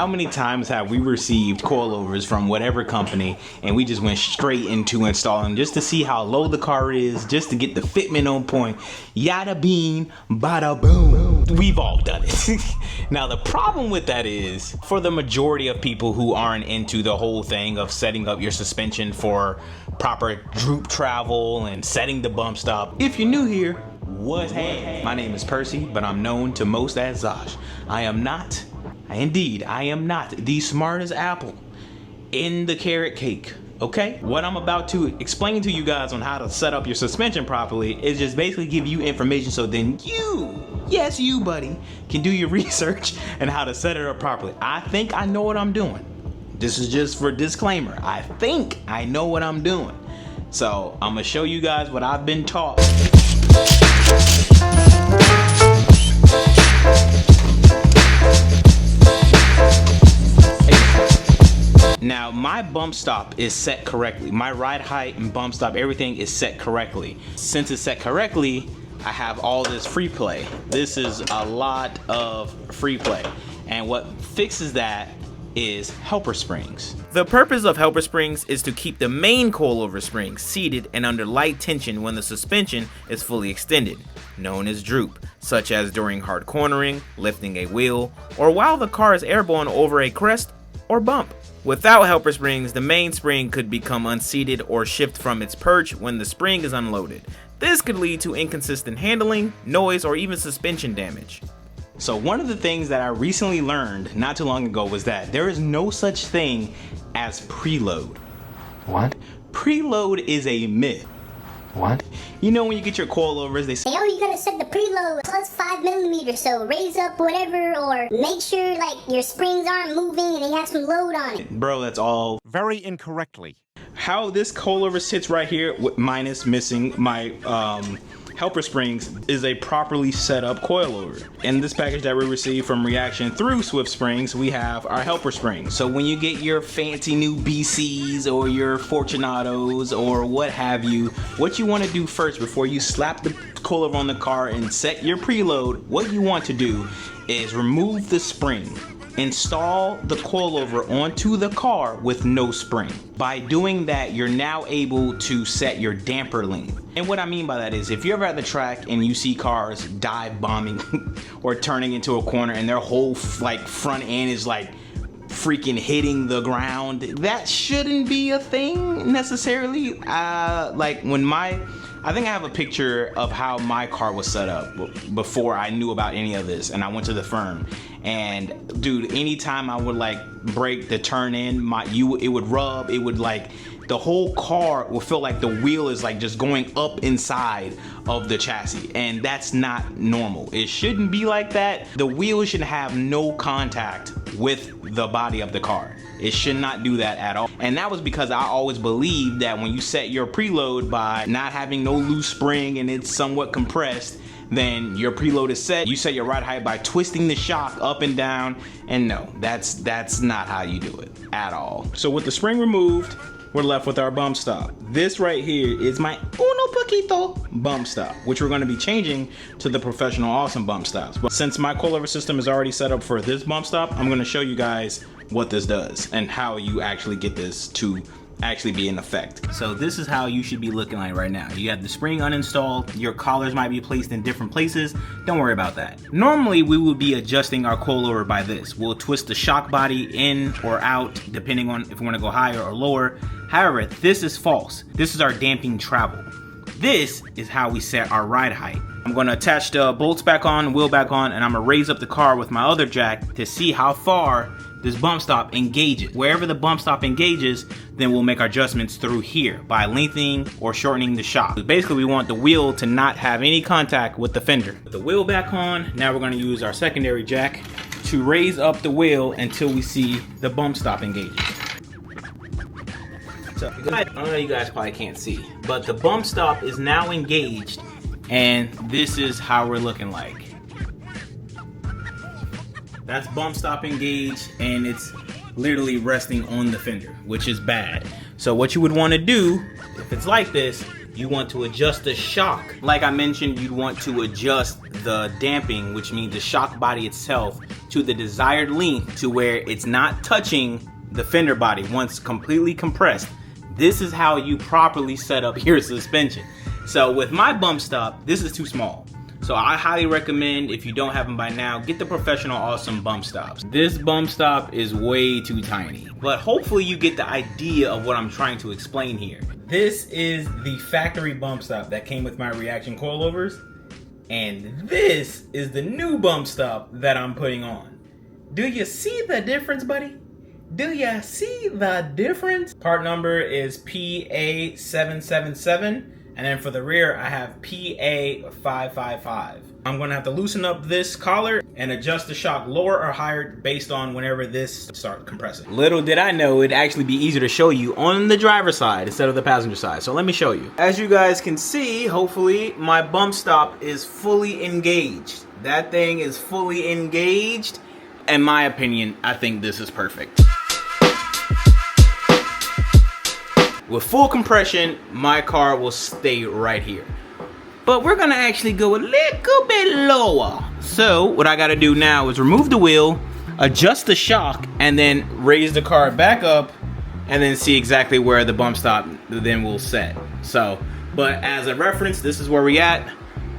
How many times have we received coilovers from whatever company and we just went straight into installing just to see how low the car is, just to get the fitment on point? Yada bean, bada boom. We've all done it. Now the problem with that is, for the majority of people who aren't into the whole thing of setting up your suspension for proper droop travel and setting the bump stop, if you're new here, what's happening? My name is Percy, but I'm known to most as Zosh. I am not the smartest apple in the carrot cake, okay? What I'm about to explain to you guys on how to set up your suspension properly is just basically give you information so then you, yes you buddy, can do your research and how to set it up properly. I think I know what I'm doing. This is just for disclaimer. I think I know what I'm doing. So I'm gonna show you guys what I've been taught. Now my bump stop is set correctly. My ride height and bump stop, everything is set correctly. Since it's set correctly, I have all this free play. This is a lot of free play. And what fixes that is helper springs. The purpose of helper springs is to keep the main coilover springs seated and under light tension when the suspension is fully extended, known as droop, such as during hard cornering, lifting a wheel, or while the car is airborne over a crest or bump. Without helper springs, the main spring could become unseated or shift from its perch when the spring is unloaded. This could lead to inconsistent handling, noise, or even suspension damage. So one of the things that I recently learned not too long ago was that there is no such thing as preload. What? Preload is a myth. What? You know when you get your coilovers, they say, oh, you gotta set the preload plus 5 millimeters, so raise up whatever, or make sure like your springs aren't moving and they have some load on it. Bro, that's all Very incorrectly. how this coilover sits right here, minus missing my helper springs, is a properly set up coilover. In this package that we received from Riaction through Swift Springs, we have our helper springs. So when you get your fancy new BCs or your Fortunatos or what have you, what you want to do first before you slap the coilover on the car and set your preload, what you want to do is remove the spring. Install the coilover onto the car with no spring. By doing that, you're now able to set your damper length. And what I mean by that is, if you're ever at the track and you see cars dive bombing or turning into a corner and their whole front end is like freaking hitting the ground, that shouldn't be a thing necessarily. I think I have a picture of how my car was set up before I knew about any of this, and I went to the firm. And dude, anytime I would like brake to turn in, it would rub. It would the whole car will feel like the wheel is like just going up inside of the chassis, and that's not normal. It shouldn't be like that. The wheel should have no contact with the body of the car. It should not do that at all. And that was because I always believed that when you set your preload by not having no loose spring and it's somewhat compressed, then your preload is set. You set your ride height by twisting the shock up and down, and no, that's not how you do it at all. So with the spring removed, we're left with our bump stop. This right here is my uno poquito bump stop, which we're gonna be changing to the Professional Awesome bump stops. But since my coilover system is already set up for this bump stop, I'm gonna show you guys what this does and how you actually get this to actually be in effect. So this is how you should be looking like right now. You have the spring uninstalled, your collars might be placed in different places. Don't worry about that. Normally we would be adjusting our coilover by this. We'll twist the shock body in or out depending on if we want to go higher or lower. However, this is false. This is our damping travel. This is how we set our ride height. I'm going to attach the bolts back on, wheel back on, and I'm going to raise up the car with my other jack to see how far this bump stop engages. Wherever the bump stop engages, then we'll make our adjustments through here by lengthening or shortening the shock. Basically, we want the wheel to not have any contact with the fender. With the wheel back on, now we're going to use our secondary jack to raise up the wheel until we see the bump stop engages. So, I know you guys probably can't see, but the bump stop is now engaged, and this is how we're looking like. That's bump stop engaged, and it's literally resting on the fender, which is bad. So what you would want to do, if it's like this, you want to adjust the shock. Like I mentioned, you'd want to adjust the damping, which means the shock body itself, to the desired length to where it's not touching the fender body once completely compressed. This is how you properly set up your suspension. So with my bump stop, this is too small. So I highly recommend, if you don't have them by now, get the Professional Awesome bump stops. This bump stop is way too tiny, but hopefully you get the idea of what I'm trying to explain here. This is the factory bump stop that came with my Riaction Coilovers, and this is the new bump stop that I'm putting on. Do you see the difference, buddy? Do you see the difference? Part number is PA777. And then for the rear, I have PA555. I'm gonna have to loosen up this collar and adjust the shock lower or higher based on whenever this starts compressing. Little did I know it'd actually be easier to show you on the driver's side instead of the passenger side. So let me show you. As you guys can see, hopefully, my bump stop is fully engaged. That thing is fully engaged. In my opinion, I think this is perfect. With full compression, my car will stay right here. But we're gonna actually go a little bit lower. So what I gotta do now is remove the wheel, adjust the shock, and then raise the car back up, and then see exactly where the bump stop then will set. So, but as a reference, this is where we at.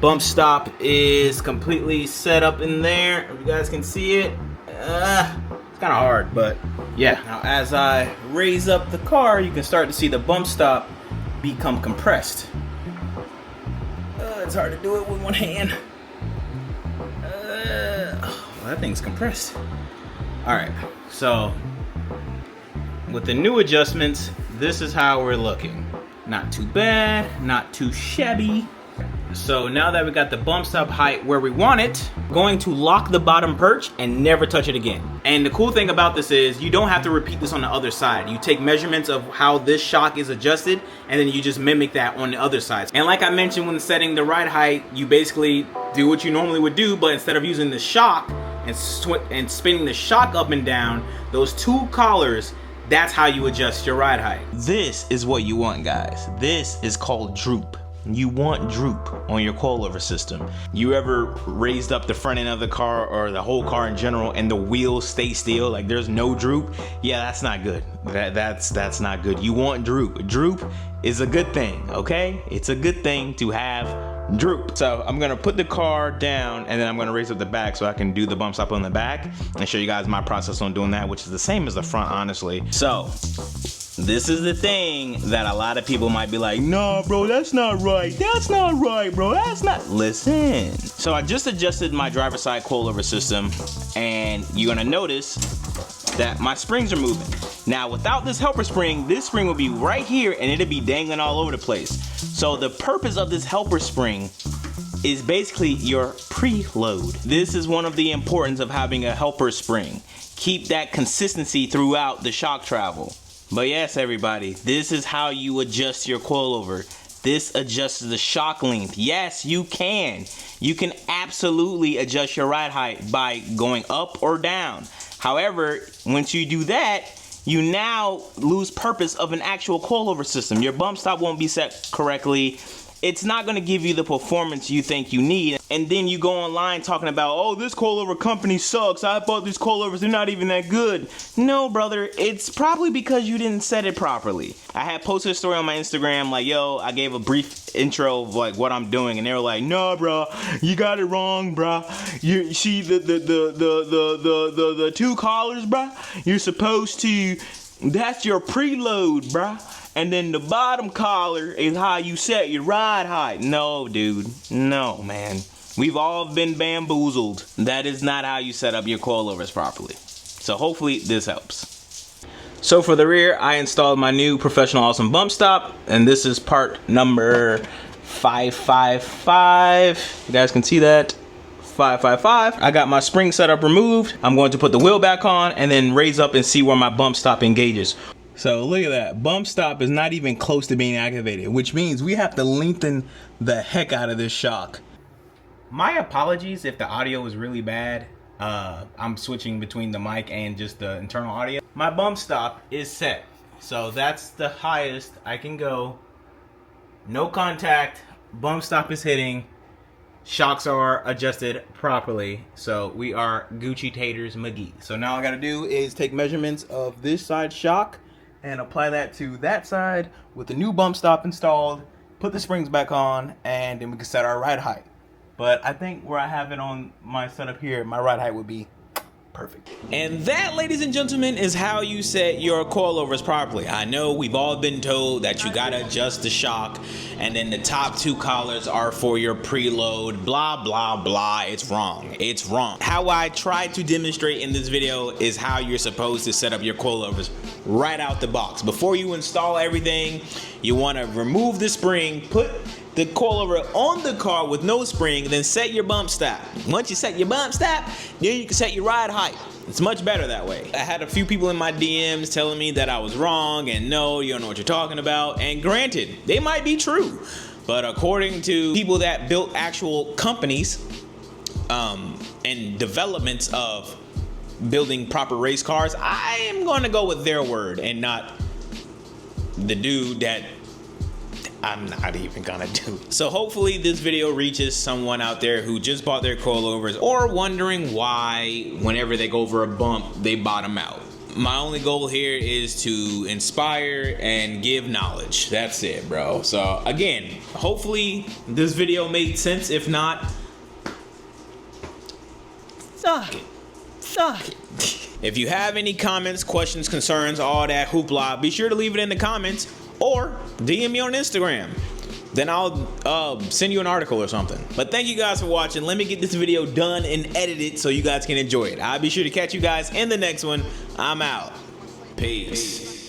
Bump stop is completely set up in there. If you guys can see it. It's kind of hard, but yeah. Now as I raise up the car, you can start to see the bump stop become compressed. It's hard to do it with one hand. Well, that thing's compressed. All right, so with the new adjustments, this is how we're looking. Not too bad, not too shabby. So now that we got the bump stop height where we want it, going to lock the bottom perch and never touch it again. And the cool thing about this is you don't have to repeat this on the other side. You take measurements of how this shock is adjusted, and then you just mimic that on the other side. And like I mentioned when setting the ride height, you basically do what you normally would do, but instead of using the shock and spinning the shock up and down, those two collars, that's how you adjust your ride height. This is what you want, guys. This is called droop. You want droop on your coilover system. You ever raised up the front end of the car or the whole car in general and the wheels stay still, like there's no droop? Yeah, that's not good. That's not good. You want droop. Droop is a good thing, okay? It's a good thing to have droop. So I'm gonna put the car down and then I'm gonna raise up the back so I can do the bump stop on the back and show you guys my process on doing that, which is the same as the front, honestly. So this is the thing that a lot of people might be like, nah, bro, that's not right. That's not right, bro. That's not. Listen. So I just adjusted my driver's side coilover system, and you're gonna notice that my springs are moving. Now, without this helper spring, this spring will be right here, and it'll be dangling all over the place. So the purpose of this helper spring is basically your preload. This is one of the importance of having a helper spring. Keep that consistency throughout the shock travel. But yes, everybody, this is how you adjust your coilover. This adjusts the shock length. Yes, you can. You can absolutely adjust your ride height by going up or down. However, once you do that, you now lose purpose of an actual coilover system. Your bump stop won't be set correctly. It's not going to give you the performance you think you need. And then you go online talking about, oh, this coilover company sucks. I bought these coilovers. They're not even that good. No, brother. It's probably because you didn't set it properly. I had posted a story on my Instagram like, yo, I gave a brief intro of like what I'm doing. And they were like, no, bro, you got it wrong, bro. You see the two collars, bro. You're supposed to, that's your preload, bro. And then the bottom collar is how you set your ride height. No, dude. No, man. We've all been bamboozled. That is not how you set up your coilovers properly. So hopefully this helps. So for the rear, I installed my new Professional Awesome bump stop. And this is part number 555. You guys can see that. 555. I got my spring setup removed. I'm going to put the wheel back on and then raise up and see where my bump stop engages. So look at that, bump stop is not even close to being activated, which means we have to lengthen the heck out of this shock. My apologies if the audio is really bad. I'm switching between the mic and just the internal audio. My bump stop is set, so that's the highest I can go. No contact, bump stop is hitting. shocks are adjusted properly. So we are Gucci Taters McGee. So now all I gotta do is take measurements of this side shock and apply that to that side with the new bump stop installed, put the springs back on, and then we can set our ride height. But I think where I have it on my setup here, my ride height would be perfect. And that, ladies and gentlemen, is how you set your coilovers properly. I know we've all been told that you gotta adjust the shock, and then the top two collars are for your preload, blah, blah, blah. It's wrong. It's wrong. How I tried to demonstrate in this video is how you're supposed to set up your coilovers right out the box. Before you install everything, you wanna remove the spring, put the coilover on the car with no spring, then set your bump stop. Once you set your bump stop, then you can set your ride height. It's much better that way. I had a few people in my DMs telling me that I was wrong and no, you don't know what you're talking about. And granted, they might be true. But according to people that built actual companies and developments of building proper race cars, I am gonna go with their word and not the dude that I'm not even gonna do. So hopefully this video reaches someone out there who just bought their coilovers or wondering why whenever they go over a bump, they bottom out. My only goal here is to inspire and give knowledge. That's it, bro. So again, hopefully this video made sense. If not, suck it. Suck it. If you have any comments, questions, concerns, all that hoopla, be sure to leave it in the comments or DM me on Instagram. Then I'll send you an article or something. But thank you guys for watching. Let me get this video done and edited so you guys can enjoy it. I'll be sure to catch you guys in the next one. I'm out. Peace.